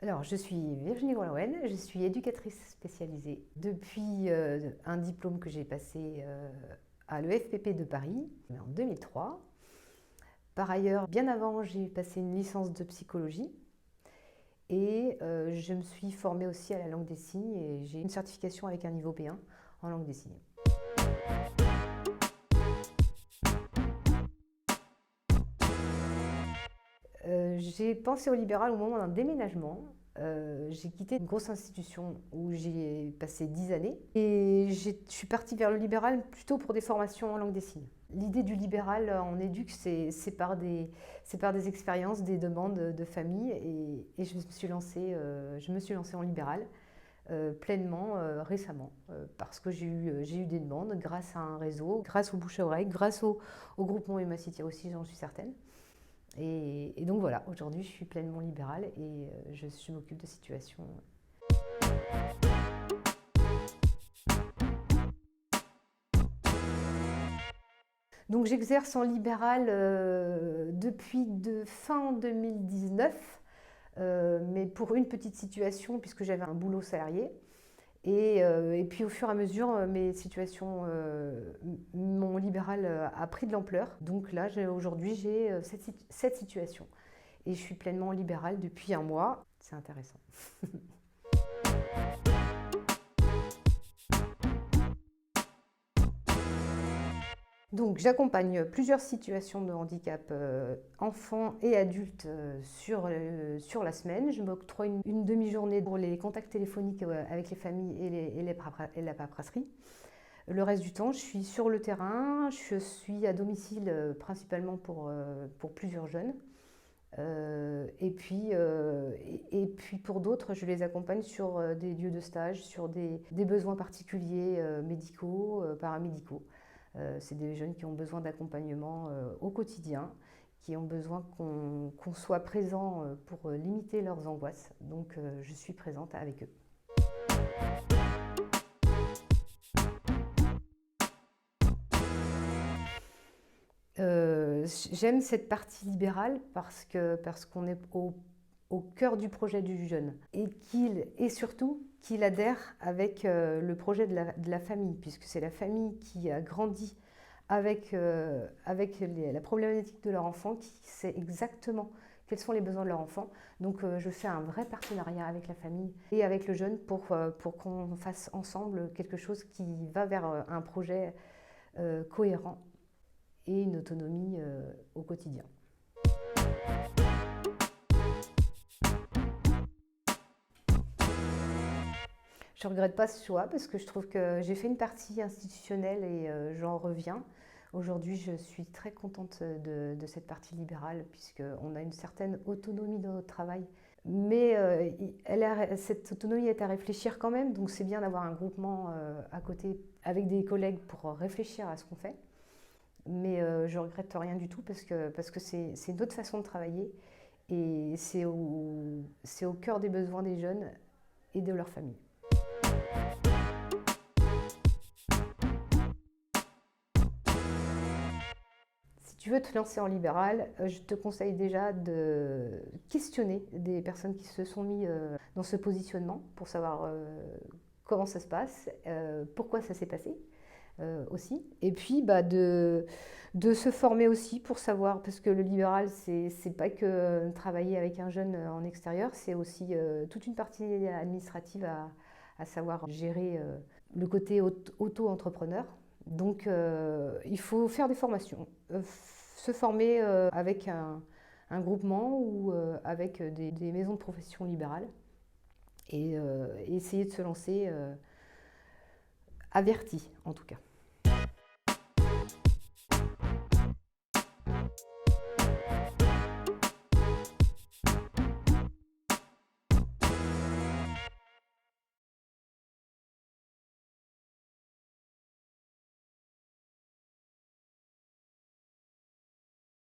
Alors, je suis Virginie Groenewald, je suis éducatrice spécialisée depuis un diplôme que j'ai passé à l'EFPP de Paris en 2003. Par ailleurs, bien avant, j'ai passé une licence de psychologie et je me suis formée aussi à la langue des signes et j'ai une certification avec un niveau B1 en langue des signes. J'ai pensé au libéral au moment d'un déménagement. J'ai quitté une grosse institution où j'ai passé 10 années et je suis partie vers le libéral plutôt pour des formations en langue des signes. L'idée du libéral en éduc, c'est par des expériences, des demandes de famille et je me suis lancée en libéral pleinement récemment parce que j'ai eu des demandes grâce à un réseau, grâce au bouche à oreille, grâce au groupement Emma City aussi, j'en suis certaine. Et donc voilà, aujourd'hui je suis pleinement libérale et je m'occupe de situations. Donc j'exerce en libéral depuis fin 2019, mais pour une petite situation puisque j'avais un boulot salarié. Et puis au fur et à mesure, mes situations, mon libéral a pris de l'ampleur. Donc là, aujourd'hui, j'ai cette situation. Et je suis pleinement libérale depuis un mois. C'est intéressant. Donc j'accompagne plusieurs situations de handicap enfants et adultes sur la semaine. Je m'octroie une demi-journée pour les contacts téléphoniques avec les familles et la paperasserie. Le reste du temps, je suis sur le terrain, je suis à domicile principalement pour plusieurs jeunes. Et puis pour d'autres, je les accompagne sur des lieux de stage, sur des besoins particuliers médicaux, paramédicaux. C'est des jeunes qui ont besoin d'accompagnement au quotidien, qui ont besoin qu'on soit présent pour limiter leurs angoisses. Donc je suis présente avec eux. J'aime cette partie libérale parce qu'on est au cœur du projet du jeune et surtout qu'il adhère avec le projet de la famille, puisque c'est la famille qui a grandi avec la problématique de leur enfant, qui sait exactement quels sont les besoins de leur enfant. Donc je fais un vrai partenariat avec la famille et avec le jeune pour qu'on fasse ensemble quelque chose qui va vers un projet cohérent et une autonomie au quotidien. Je ne regrette pas ce choix parce que je trouve que j'ai fait une partie institutionnelle et j'en reviens. Aujourd'hui, je suis très contente de cette partie libérale puisqu'on a une certaine autonomie dans notre travail. Mais cette autonomie est à réfléchir quand même, donc c'est bien d'avoir un groupement à côté avec des collègues pour réfléchir à ce qu'on fait. Mais je ne regrette rien du tout parce que c'est une autre façon de travailler et c'est au cœur des besoins des jeunes et de leur famille. Si tu veux te lancer en libéral, je te conseille déjà de questionner des personnes qui se sont mis dans ce positionnement pour savoir comment ça se passe, pourquoi ça s'est passé aussi. Et puis de se former aussi pour savoir, parce que le libéral, c'est pas que travailler avec un jeune en extérieur, c'est aussi toute une partie administrative à savoir gérer le côté auto-entrepreneur. Donc il faut faire des formations, se former avec un groupement ou avec des maisons de profession libérales et essayer de se lancer averti en tout cas.